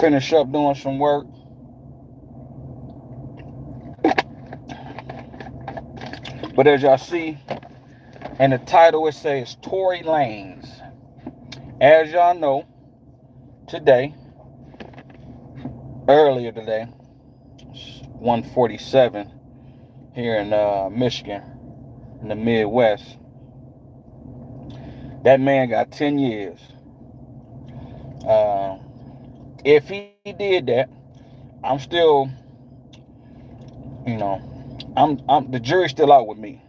Finish up doing some work. But as y'all see in the title, it says Torey Lanes. As y'all know, today, earlier today, 1:47 here in Michigan, in the Midwest, that man got 10 years. Uh, if he did that, I'm still, you know, the jury's still out with me.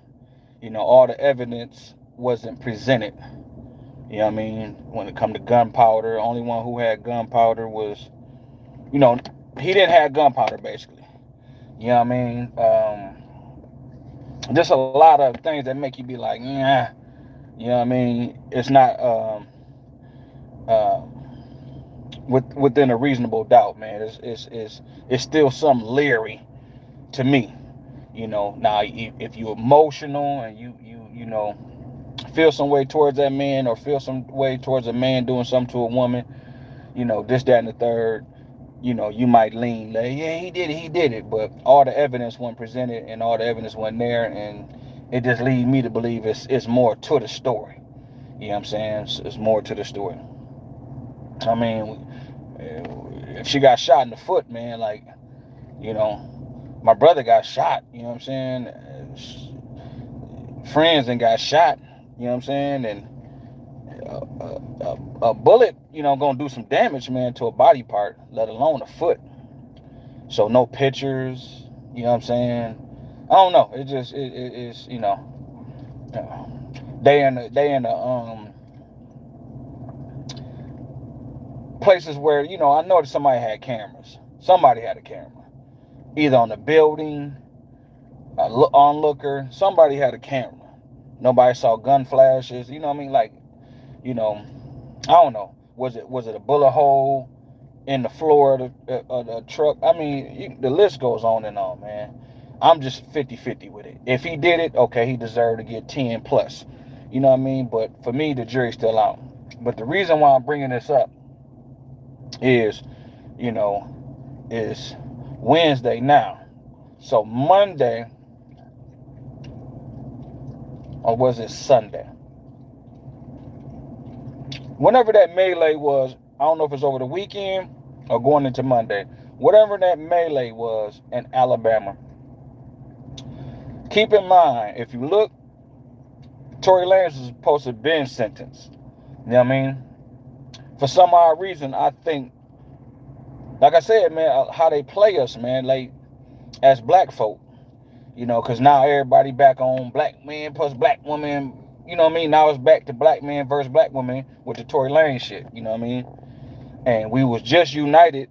All the evidence wasn't presented. You know what I mean? When it come to gunpowder, only one who had gunpowder was, you know, he didn't have gunpowder basically. You know what I mean? Just a lot of things that make you be like, nah. You know what I mean? It's not uh, within a reasonable doubt, man. It's still some leery to me. Now if you're emotional and you feel some way towards that man or feel some way towards a man doing something to a woman, this, that, and the third, you might lean like, yeah, he did it. But all the evidence wasn't presented and all the evidence wasn't there, and it just leads me to believe it's more to the story. You know what I'm saying? It's more to the story. I mean, if she got shot in the foot, man, like, my brother got shot, you know what I'm saying? Friends and got shot, you know what I'm saying? And a bullet, gonna do some damage, man, to a body part, let alone a foot. So no pictures, you know what I'm saying? I don't know. It just it's they in the places where I noticed somebody had cameras. Somebody had a camera, either on the building, onlooker. Somebody had a camera. Nobody saw gun flashes. You know what I mean? Like, I don't know. Was it a bullet hole in the floor of the truck? I mean, the list goes on and on, man. I'm just 50-50 with it. If he did it, okay, he deserved to get 10 plus. You know what I mean? But for me, the jury's still out. But the reason why I'm bringing this up is, you know, is Wednesday now. So Monday, or was it Sunday? Whenever that melee was, I don't know if it's over the weekend or going into Monday. Whatever that melee was in Alabama. Keep in mind, if you look, Torey Lanes is supposed to have been sentenced. You know what I mean? For some odd reason, I think, like I said, man, how they play us, man, like, as black folk, because now everybody back on black man plus black woman, you know what I mean? Now it's back to black man versus black woman with the Torey Lanes shit, you know what I mean? And we was just united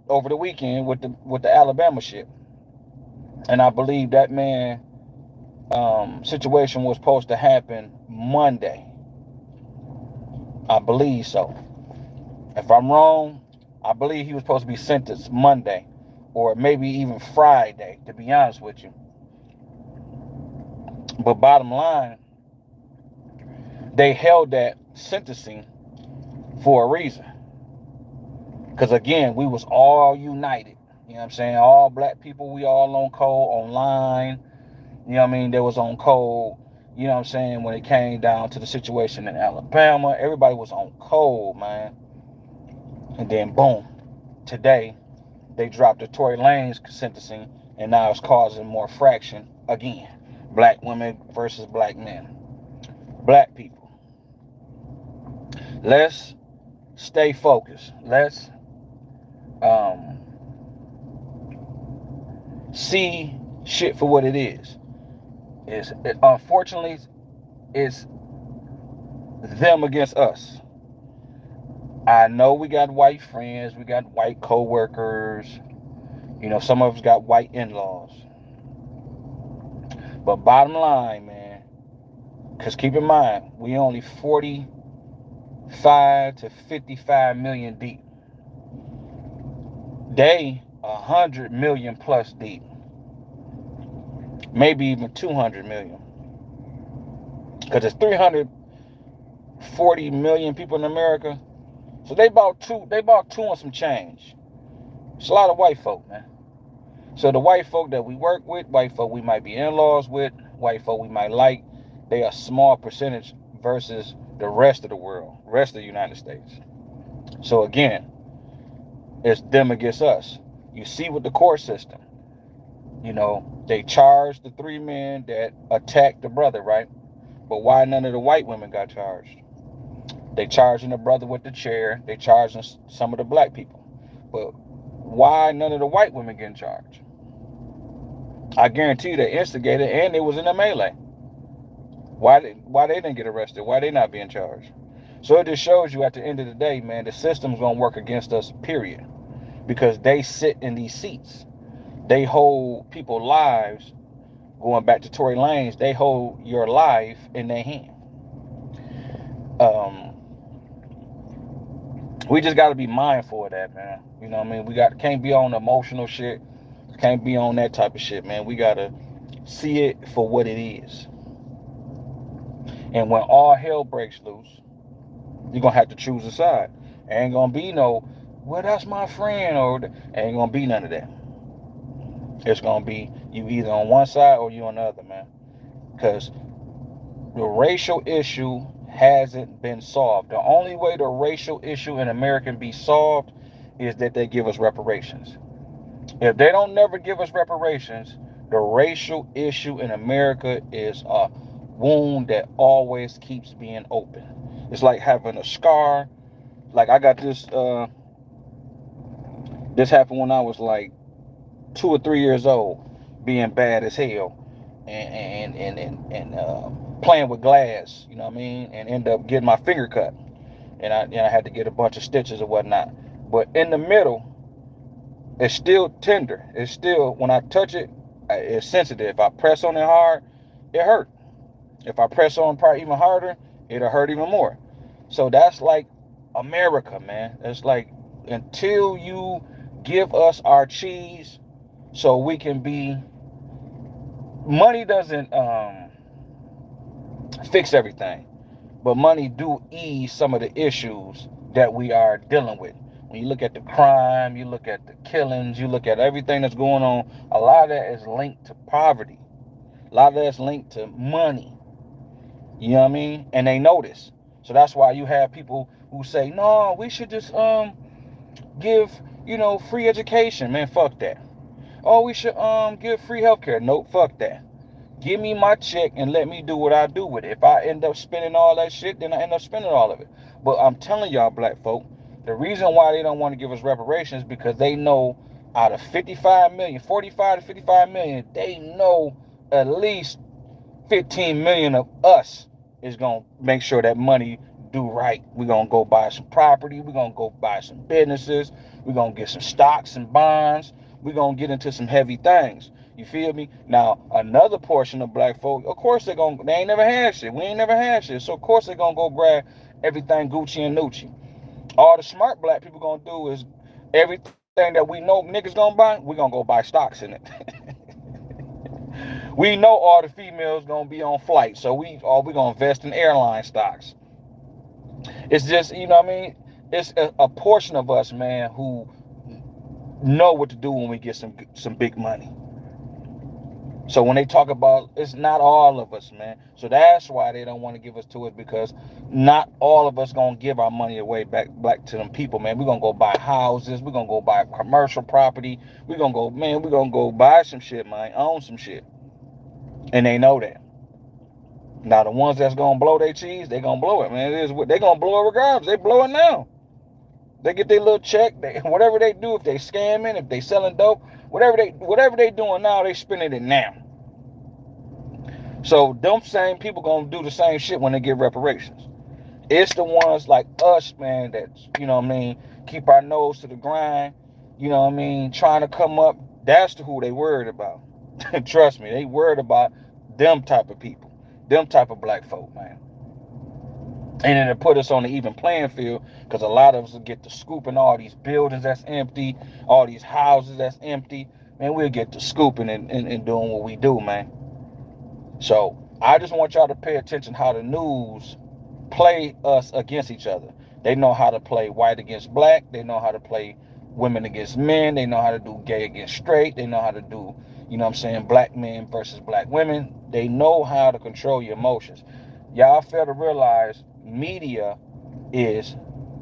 over the weekend with the Alabama shit. And I believe that man situation was supposed to happen Monday. I believe so. If I'm wrong, I believe he was supposed to be sentenced Monday or maybe even Friday, to be honest with you. But bottom line, they held that sentencing for a reason. Because again, we was all united. You know what I'm saying? All black people, we all on code online. You know what I mean? They was on code. You know what I'm saying? When it came down to the situation in Alabama, everybody was on code, man. And then boom, today they dropped the Torey Lanes sentencing, and now it's causing more fraction again. Black women versus black men. Black people. Let's stay focused. Let's um, see shit for what it is. Unfortunately, it's them against us. I know we got white friends, we got white co-workers, some of us got white in-laws. But bottom line, man, because keep in mind, we only 45 to 55 million deep. They 100 million plus deep. Maybe even 200 million. Because there's 340 million people in America. So they bought two and some change. It's a lot of white folk, man. So the white folk that we work with, white folk we might be in-laws with, white folk we might like, they are a small percentage versus the rest of the world, rest of the United States. So again, it's them against us. You see with the court system, they charged the three men that attacked the brother, right? But why none of the white women got charged? They charging the brother with the chair. They charging some of the black people. But why none of the white women getting charged? I guarantee you they instigated and it was in a melee. Why they didn't get arrested? Why they not being charged? So it just shows you at the end of the day, man, the system's gonna work against us, period. Because they sit in these seats. They hold people's lives. Going back to Torey Lanes, they hold your life in their hand. Um, we just got to be mindful of that, man. You know what I mean? Can't be on emotional shit. Can't be on that type of shit, man. We got to see it for what it is. And when all hell breaks loose, you're going to have to choose a side. Ain't going to be no, well, that's my friend, or ain't going to be none of that. It's going to be you either on one side or you on the other, man. Because the racial issue hasn't been solved. The only way the racial issue in America can be solved is that they give us reparations. If they don't never give us reparations, the racial issue in America is a wound that always keeps being open. It's like having a scar. Like I got this. This happened when I was like 2 or 3 years old, being bad as hell, and playing with glass. You know what I mean? And end up getting my finger cut, and I had to get a bunch of stitches or whatnot. But in the middle, it's still tender. It's still, when I touch it, it's sensitive. If I press on it hard, it hurt. If I press on probably even harder, it'll hurt even more. So that's like America, man. It's like until you give us our cheese so we can be, money doesn't fix everything, but money do ease some of the issues that we are dealing with. When you look at the crime, you look at the killings, you look at everything that's going on, a lot of that is linked to poverty. A lot of that's linked to money. You know what I mean? And they notice. So that's why you have people who say, no, we should just give, free education. Man, fuck that. Oh, we should give free healthcare. Nope, fuck that. Give me my check and let me do what I do with it. If I end up spending all that shit, then I end up spending all of it. But I'm telling y'all, black folk, the reason why they don't want to give us reparations is because they know out of 55 million, 45 to 55 million, they know at least 15 million of us is going to make sure that money do right. We're going to go buy some property. We're going to go buy some businesses. We're going to get some stocks and bonds. We're going to get into some heavy things. You feel me? Now, another portion of black folk, of course they ain't never had shit. We ain't never had shit. So, of course, they're going to go grab everything Gucci and Nucci. All the smart black people going to do is everything that we know niggas going to buy, we're going to go buy stocks in it. We know all the females gonna be on flight, so we gonna invest in airline stocks. It's just, you know what I mean? It's a portion of us, man, who know what to do when we get some big money. So when they talk about, it's not all of us, man. So that's why they don't want to give us to it, because not all of us gonna give our money away back to them people, man. We're gonna go buy houses, we're gonna go buy commercial property, we're gonna go buy some shit, man, own some shit. And they know that. Now the ones that's gonna blow their cheese, they gonna blow it, man. It is what they gonna blow it regardless. They blow it now. They get their little check. Whatever they do, if they scamming, if they selling dope, whatever they doing now, they spending it now. So them same people gonna do the same shit when they get reparations. It's the ones like us, man, that, you know what I mean, keep our nose to the grind, you know what I mean, trying to come up. That's who they worried about. Trust me, they worried about them type of people, them type of black folk, man. And then it put us on the even playing field, because a lot of us will get to scooping all these buildings that's empty, all these houses that's empty. Man, we'll get to scooping and doing what we do, man. So I just want y'all to pay attention how the news play us against each other. They know how to play white against black. They know how to play women against men. They know how to do gay against straight. They know how to do, you know what I'm saying, black men versus black women. They know how to control your emotions. Y'all fail to realize media is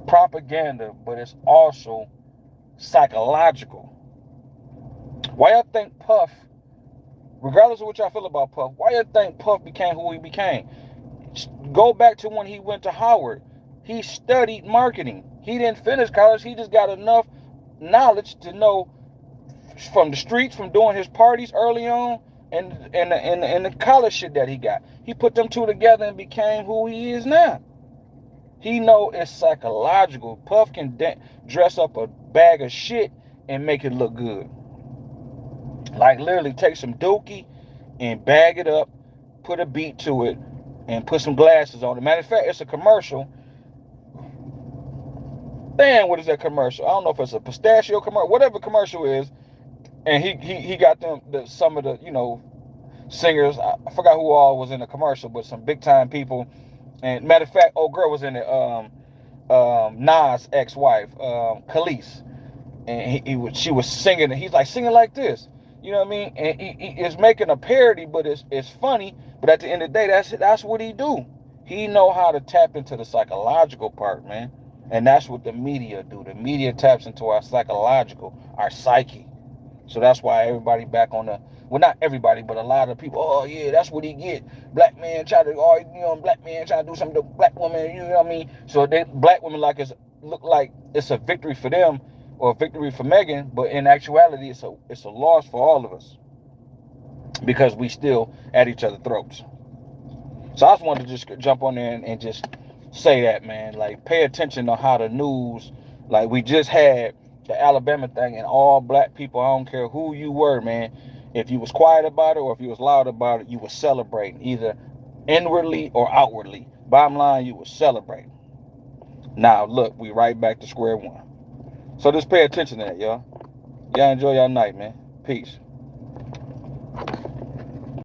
propaganda, but it's also psychological. Why y'all think Puff, regardless of what y'all feel about Puff, why y'all think Puff became who he became? Go back to when he went to Howard. He studied marketing. He didn't finish college. He just got enough knowledge to know from the streets, from doing his parties early on, and the college shit that he got. He put them two together and became who he is now. He know it's psychological. Puff can dress up a bag of shit and make it look good. Like literally take some dookie and bag it up, put a beat to it, and put some glasses on it. Matter of fact, it's a commercial. Damn, what is that commercial? I don't know if it's a pistachio commercial, whatever commercial is. And he got them some of the, you know, singers. I forgot who all was in the commercial, but some big time people. And matter of fact, old girl was in it. Nas' ex-wife, Khalees, and she was singing, and he's like singing like this. You know what I mean? And he is making a parody, but it's funny. But at the end of the day, that's what he do. He know how to tap into the psychological part, man. And that's what the media do. The media taps into our psychological, our psyche. So that's why everybody back on the, well, not everybody, but a lot of people, oh yeah, that's what he get. Black man try to, oh, you know, black man try to do something to black woman, you know what I mean? So they, black women like it's, look like it's a victory for them or a victory for Megan, but in actuality, it's a loss for all of us because we still at each other's throats. So I just wanted to just jump on there and just say that, man. Like, pay attention to how the news, like we just had the Alabama thing, and all black people, I don't care who you were, man. If you was quiet about it or if you was loud about it, you were celebrating, either inwardly or outwardly. Bottom line, you were celebrating. Now, look, we right back to square one. So just pay attention to that, y'all. Y'all enjoy your night, man. Peace.